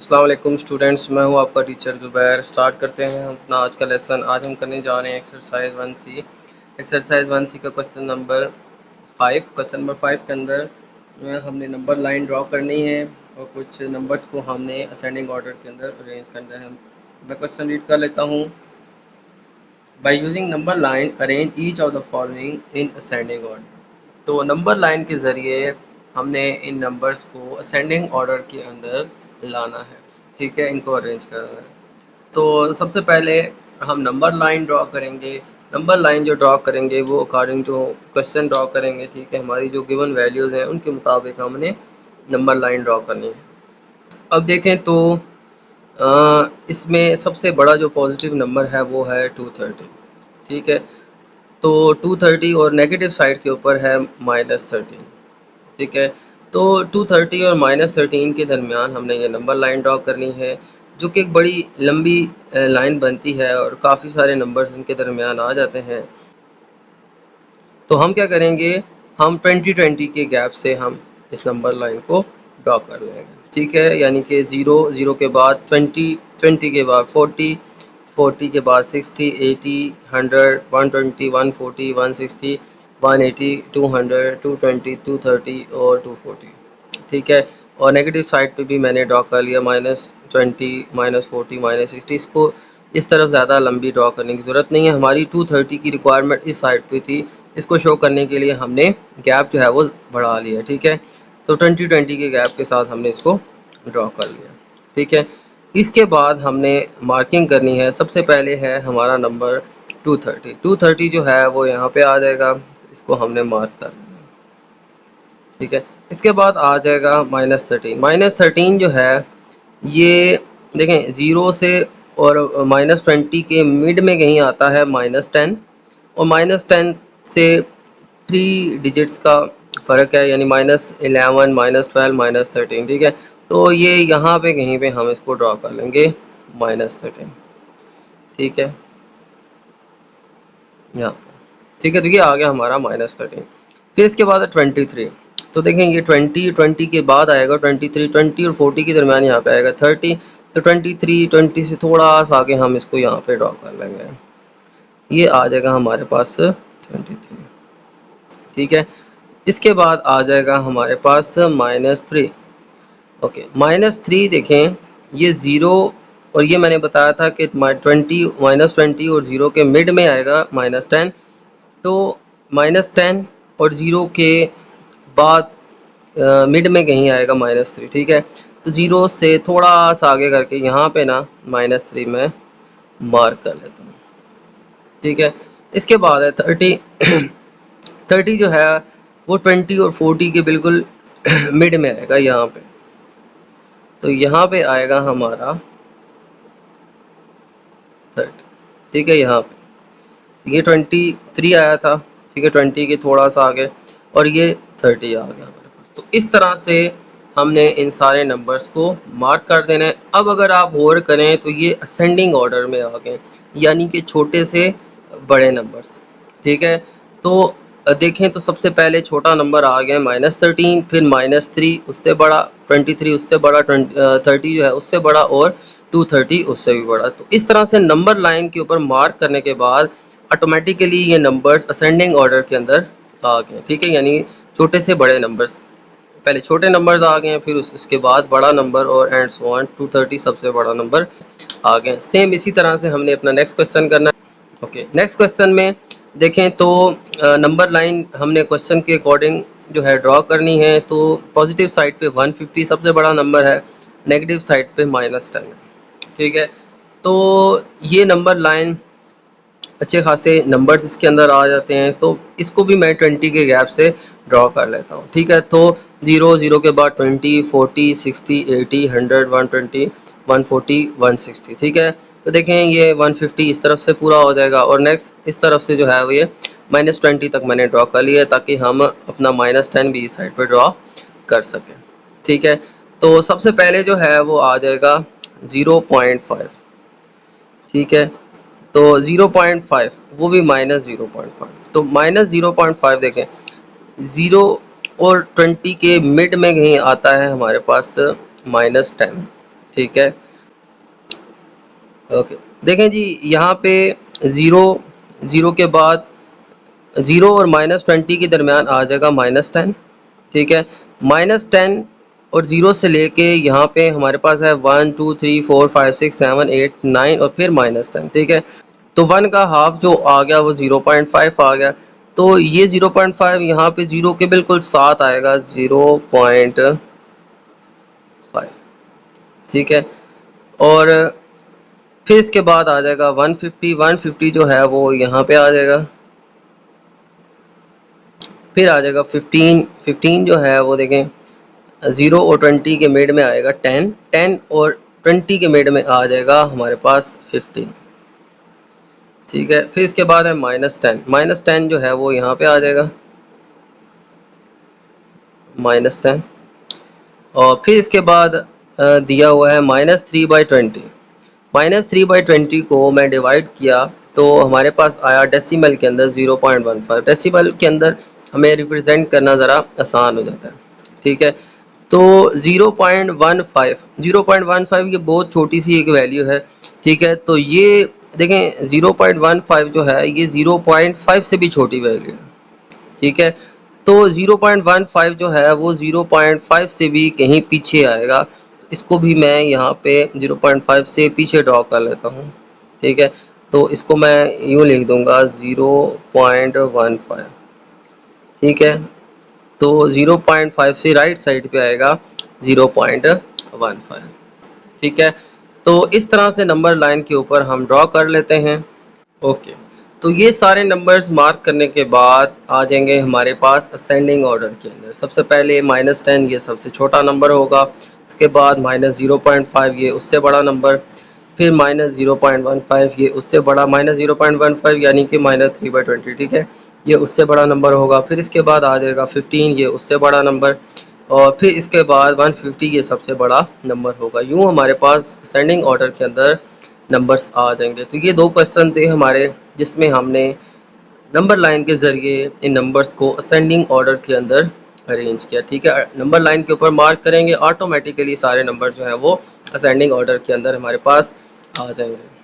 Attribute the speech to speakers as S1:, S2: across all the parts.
S1: अस्सलाम वालेकुम स्टूडेंट्स, मैं हूं आपका टीचर ज़ुबैर। स्टार्ट करते हैं हम अपना आज का लेसन। आज हम करने जा रहे हैं एक्सरसाइज 1C। एक्सरसाइज 1C का क्वेश्चन नंबर 5। क्वेश्चन नंबर 5 के अंदर हमने नंबर लाइन ड्रॉ करनी है और कुछ नंबर्स को हमने असेंडिंग ऑर्डर के अंदर अरेंज करना है। मैं क्वेश्चन रीड कर लेता हूँ। By using number line arrange each of the following in ascending order. तो नंबर लाइन के ज़रिए हमने इन नंबर्स को असेंडिंग ऑर्डर के अंदर लाना है। ठीक है, इनको अरेंज करना है। तो सबसे पहले हम नंबर लाइन ड्रॉ करेंगे। नंबर लाइन जो ड्रॉ करेंगे वो अकॉर्डिंग टू क्वेश्चन ड्रॉ करेंगे। ठीक है, हमारी जो गिवन वैल्यूज़ हैं उनके मुताबिक हमने नंबर लाइन ड्रॉ करनी है। अब देखें तो इसमें सबसे बड़ा जो पॉजिटिव नंबर है वो है 230। ठीक है, तो 230 और नेगेटिव साइड के ऊपर है -13। ठीक है, तो 230 और -13 के दरमियान हमने ये नंबर लाइन ड्रॉ करनी है, जो कि एक बड़ी लंबी लाइन बनती है और काफ़ी सारे नंबर्स इनके दरमियान आ जाते हैं। तो हम क्या करेंगे, हम 20-20 के गैप से हम इस नंबर लाइन को ड्रॉ कर लेंगे। ठीक है, यानी कि 0 के बाद 20 के बाद 40 के बाद 60 80 100 120 140 160 180 200 220 230 और 240। ठीक है, और नेगेटिव साइड पे भी मैंने ड्रॉ कर लिया -20 -40 -60। इसको इस तरफ ज़्यादा लंबी ड्रॉ करने की ज़रूरत नहीं है। हमारी 230 की रिक्वायरमेंट इस साइड पे थी, इसको शो करने के लिए हमने गैप जो है वो बढ़ा लिया। ठीक है, तो 20-20 के गैप के साथ हमने इसको ड्रॉ कर लिया। ठीक है, इसके बाद हमने मार्किंग करनी है। सबसे पहले है हमारा नंबर 230 जो है वो यहाँ पे आ जाएगा, इसको हमने मार्क कर लिया। ठीक है, इसके बाद आ जाएगा -13 जो है ये देखें 0 से और -20 के मिड में कहीं आता है -10 और -10 से 3 डिजिट्स का फ़र्क है, यानी -11 -12 -13। ठीक है, तो ये यहाँ पे कहीं पे हम इसको ड्रॉ कर लेंगे -13। ठीक है, यहाँ पे। ठीक है, तो ये आ गया हमारा -13। फिर इसके बाद है 23। तो देखें ये 20 के बाद आएगा 23, 20 और 40 के दरमियान यहाँ पे आएगा 30। तो 20 से थोड़ा सा आगे हम इसको यहाँ पे ड्रॉ कर लेंगे। ये आ जाएगा हमारे पास 23। ठीक है, इसके बाद आ जाएगा हमारे पास -3। ओके, -3 देखें ये 0 और ये मैंने बताया था कि -20 और 0 के मिड में आएगा -10। तो -10 और 0 के बाद मिड में कहीं आएगा -3। ठीक है, तो 0 से थोड़ा सा आगे करके यहाँ पे ना -3 में मार्क कर लेता हूँ। ठीक है, इसके बाद है 30। 30 जो है वो 20 और 40 के बिल्कुल मिड में आएगा यहाँ पे। तो यहाँ पे आएगा हमारा 30। ठीक है, यहाँ पे ये 23 आया था। ठीक है, 20 के थोड़ा सा आगे और ये 30 आ गया हमारे पास। तो इस तरह से हमने इन सारे नंबर्स को मार्क कर देना है। अब अगर आप गौर करें तो ये असेंडिंग ऑर्डर में आ गए, यानी कि छोटे से बड़े नंबर्स। ठीक है, तो देखें तो सबसे पहले छोटा नंबर आ गया -13, फिर -3 उससे बड़ा, 23 उससे बड़ा, 30 जो है उससे बड़ा और 230 उससे भी बड़ा। तो इस तरह से नंबर लाइन के ऊपर मार्क करने के बाद ऑटोमेटिकली ये नंबर असेंडिंग ऑर्डर के अंदर आ गए। ठीक है, यानी छोटे से बड़े नंबर्स, पहले छोटे नंबर्स आ गए, फिर उसके बाद बड़ा नंबर और एंड सो ऑन 230 सबसे बड़ा नंबर आ गए। सेम इसी तरह से हमने अपना नेक्स्ट क्वेश्चन करना है। ओके, नेक्स्ट क्वेश्चन में देखें तो नंबर लाइन हमने क्वेश्चन के अकॉर्डिंग जो है ड्रॉ करनी है। तो पॉजिटिव साइड पे 150 सबसे बड़ा नंबर है, नेगेटिव साइड पे -10। ठीक है, तो ये नंबर लाइन अच्छे खासे नंबर्स इसके अंदर आ जाते हैं, तो इसको भी मैं 20 के गैप से ड्रॉ कर लेता हूँ। ठीक है, तो 0 के बाद 20 40 60 80 100 120 140 160। ठीक है, तो देखें ये 150 इस तरफ से पूरा हो जाएगा और नेक्स्ट इस तरफ से जो है वो ये -20 तक मैंने ड्रॉ कर लिया ताकि हम अपना -10 भी इस साइड पर ड्रॉ कर सकें। ठीक है, तो सबसे पहले जो है वो आ जाएगा 0.5। ठीक है, तो 0.5 वो भी -0.5। तो -0.5 देखें 0 और 20 के मिड में कहीं आता है हमारे पास -10। ठीक है। ओके, देखें जी यहाँ पे ज़ीरो, ज़ीरो के बाद ज़ीरो और -20 के दरमियान आ जाएगा -10, ठीक है। -10 और ज़ीरो से लेके यहाँ पे हमारे पास है 1 2 3 4 5 6 7 8 9 और फिर -10, ठीक है। तो 1 का हाफ जो आ गया वो 0.5 आ गया, तो ये 0.5 यहाँ पे ज़ीरो के बिल्कुल साथ आएगा 0.5, ठीक है। और फिर इसके बाद आ जाएगा 150, 150 जो है वो यहाँ पे आ जाएगा। फिर आ जाएगा 15, 15 जो है वो देखें 0 और 20 के मिड में आएगा 10, 10 और 20 के मिड में आ जाएगा हमारे पास 15, ठीक है। फिर इसके बाद है -10, -10 जो है वो यहाँ पे आ जाएगा -10। और फिर इसके बाद दिया हुआ है -3/20, -3/20 को मैं डिवाइड किया तो हमारे पास आया डेसिमल के अंदर 0.15। डेसिमल के अंदर हमें रिप्रेजेंट करना ज़रा आसान हो जाता है, ठीक है। तो 0.15, 0.15 ये बहुत छोटी सी एक वैल्यू है, ठीक है। तो ये देखें 0.15 जो है ये 0.5 से भी छोटी वैल्यू है, ठीक है। तो 0.15 जो है वो 0.5 से भी कहीं पीछे आएगा। इसको भी मैं यहाँ पे 0.5 से पीछे ड्रॉ कर लेता हूँ, ठीक है। तो इसको मैं यूँ लिख दूंगा 0.15, ठीक है। तो 0.5 से राइट साइड पे आएगा 0.15, ठीक है। तो इस तरह से नंबर लाइन के ऊपर हम ड्रॉ कर लेते हैं। ओके, तो ये सारे नंबर्स मार्क करने के बाद आ जाएंगे हमारे पास असेंडिंग ऑर्डर के अंदर। सबसे पहले -10 ये सबसे छोटा नंबर होगा, इसके बाद -0.5 ये उससे बड़ा नंबर, फिर -0.15 ये उससे बड़ा, -0.15 यानी कि -3/20, ठीक है, ये उससे बड़ा नंबर होगा। फिर इसके बाद आ जाएगा 15, ये उससे बड़ा नंबर, और फिर इसके बाद 150 ये सबसे बड़ा नंबर होगा। यूँ हमारे पास असेंडिंग ऑर्डर के अंदर नंबर्स आ जाएंगे। तो ये दो क्वेश्चन थे हमारे जिसमें हमने नंबर लाइन के ज़रिए इन नंबर्स को असेंडिंग ऑर्डर के अंदर अरेंज किया, ठीक है। नंबर लाइन के ऊपर मार्क करेंगे, ऑटोमेटिकली सारे नंबर जो हैं वो असेंडिंग ऑर्डर के अंदर हमारे पास आ जाएंगे।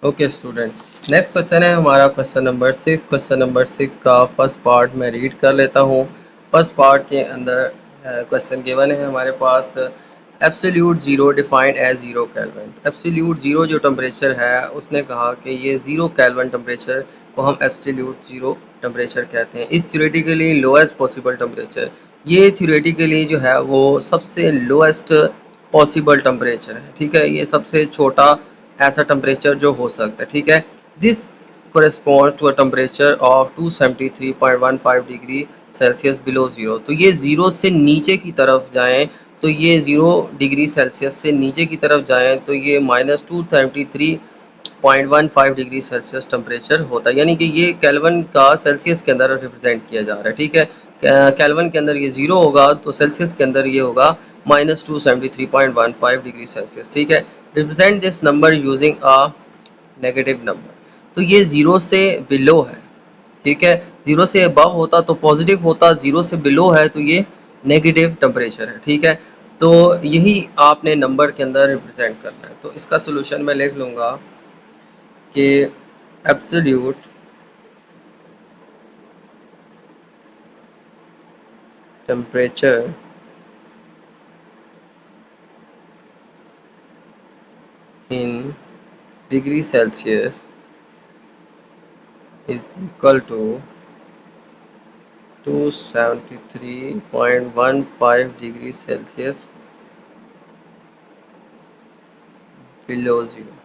S1: ओके स्टूडेंट्स, नेक्स्ट क्वेश्चन है हमारा क्वेश्चन नंबर 6। क्वेश्चन नंबर 6 का फर्स्ट पार्ट मैं रीड कर लेता हूँ। फर्स्ट पार्ट के अंदर क्वेश्चन गिवन है हमारे पास, absolute zero defined as 0 kelvin. Absolute zero जो टेम्परेचर है उसने कहा कि ये 0 केल्विन टेम्परेचर को हम एब्सोल्यूट ज़ीरो टेम्परेचर कहते हैं। इस थ्योरेटिकली लोएस्ट पॉसिबल टेम्परेचर, ये थ्योरेटिकली जो है वो सबसे लोएस्ट पॉसिबल टेम्परेचर है, ठीक है। ये सबसे छोटा ऐसा टेम्परेचर जो हो सकता है, ठीक है। This corresponds to a temperature of 273.15 degree Celsius below zero. तो ये ज़ीरो से नीचे की तरफ जाएं तो ये 0 डिग्री सेल्सियस से नीचे की तरफ जाएं तो ये -273.15 डिग्री सेल्सियस टेम्परेचर होता है, यानी कि ये केल्विन का सेल्सियस के अंदर रिप्रेजेंट किया जा रहा है, ठीक है। केल्विन के अंदर ये 0 होगा तो सेल्सियस के अंदर ये होगा -273.15 डिग्री सेल्सियस, ठीक है। Represent this number using a negative number. तो ये 0 से बिलो है, ठीक है। 0 से अबव होता तो पॉजिटिव होता, 0 से बिलो है तो ये नेगेटिव टेम्परेचर है, ठीक है। तो यही आपने नंबर के अंदर रिप्रेजेंट करना है। तो इसका सोल्यूशन मैं लिख लूँगा कि absolute temperature in degree Celsius is equal to 273.15 degree Celsius below zero.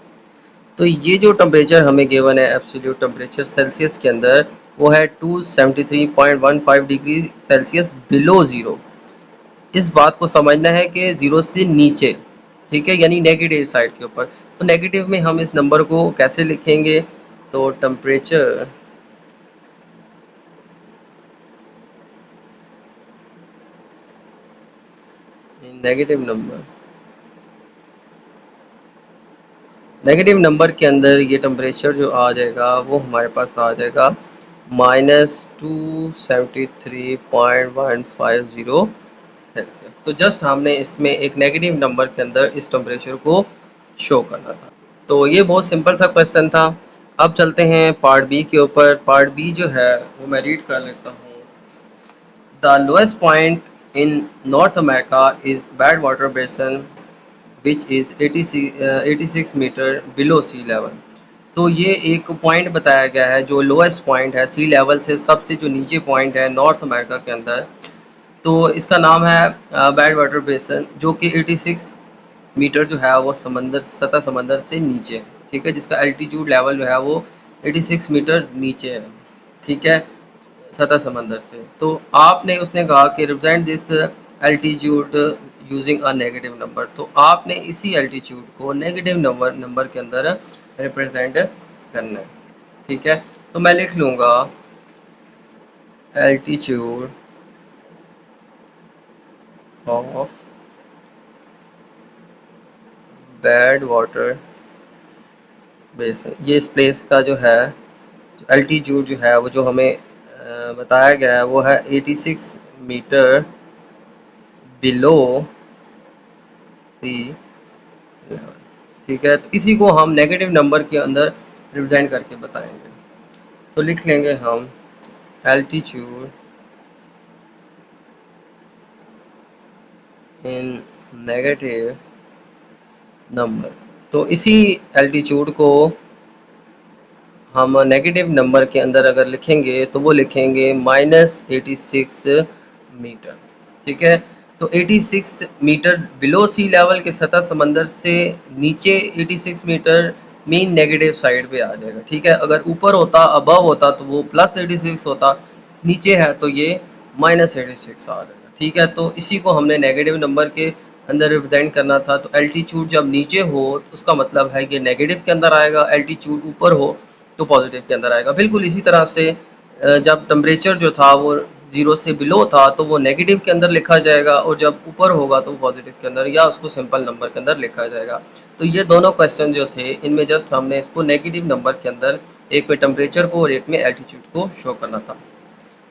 S1: तो ये जो टेम्परेचर हमें गिवन है एब्सोल्यूट टेम्परेचर सेल्सियस के अंदर वो है 273.15 डिग्री सेल्सियस बिलो ज़ीरो। इस बात को समझना है कि ज़ीरो से नीचे, ठीक है, यानी नेगेटिव साइड के ऊपर। तो नेगेटिव में हम इस नंबर को कैसे लिखेंगे, तो temperature negative number, negative number के अंदर ये टेम्परेचर जो आ जाएगा वो हमारे पास आ जाएगा -273.150 सेल्सियस। तो जस्ट हमने इसमें एक नेगेटिव नंबर के अंदर इस टेम्परेचर को शो करना था। तो ये बहुत सिंपल सा क्वेश्चन था। अब चलते हैं पार्ट बी के ऊपर। पार्ट बी जो है वो मैं रीड कर लेता हूँ। The lowest point in North America is Badwater basin which is 86 metres below sea level. तो ये एक पॉइंट बताया गया है जो लोएस्ट पॉइंट है सी लेवल से, सबसे जो नीचे पॉइंट है नॉर्थ अमेरिका के अंदर। तो इसका नाम है बैड वाटर बेसन, जो कि 86 मीटर जो है वो समंदर, सतह समंदर से नीचे है। ठीक है, जिसका एल्टीट्यूड लेवल जो है वो 86 मीटर नीचे है। ठीक है, सतह समंदर से। तो आपने उसने कहा कि represent this altitude using a negative number. तो आपने इसी एल्टीट्यूड को नेगेटिव नंबर के अंदर रिप्रेजेंट करना है। ठीक है, तो मैं लिख लूँगा एल्टीट्यूड ऑफ बैड वाटर बेसन। ये इस प्लेस का जो है एल्टीट्यूड जो है वो जो हमें बताया गया है वो है 86 मीटर बिलो सी लेवल। ठीक है, तो इसी को हम नेगेटिव नंबर के अंदर रिप्रेजेंट करके बताएंगे। तो लिख लेंगे हम एल्टीट्यूड इन नेगेटिव नंबर। तो इसी एल्टीट्यूड को हम नेगेटिव नंबर के अंदर अगर लिखेंगे तो वो लिखेंगे -86 मीटर। ठीक है, तो 86 मीटर बिलो सी लेवल के सतह समंदर से नीचे 86 मीटर मीन नेगेटिव साइड पे आ जाएगा। ठीक है, अगर ऊपर होता, अबव होता तो वो +86 होता, नीचे है तो ये -86 आ जाएगा। ठीक है, तो इसी को हमने नेगेटिव नंबर के अंदर रिप्रेजेंट करना था। तो एल्टीट्यूड जब नीचे हो तो उसका मतलब है कि नेगेटिव के अंदर आएगा, एल्टीट्यूड ऊपर हो तो पॉजिटिव के अंदर आएगा। बिल्कुल इसी तरह से जब टेम्परेचर जो था वो 0 से बिलो था तो वो नेगेटिव के अंदर लिखा जाएगा, और जब ऊपर होगा तो वो पॉजिटिव के अंदर, या उसको सिंपल नंबर के अंदर लिखा जाएगा। तो ये दोनों क्वेश्चन जो थे इनमें जस्ट हमने इसको नेगेटिव नंबर के अंदर, एक में टेम्परेचर को और एक में एल्टीट्यूड को शो करना था।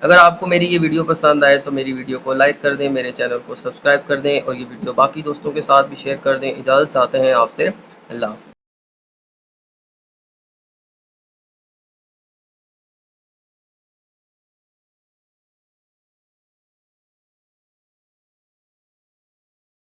S1: अगर आपको मेरी ये वीडियो पसंद आए तो मेरी वीडियो को लाइक कर दें, मेरे चैनल को सब्सक्राइब कर दें और ये वीडियो बाकी दोस्तों के साथ भी शेयर कर दें। इजाज़त चाहते हैं आपसे। अल्लाह हाफ़िज़।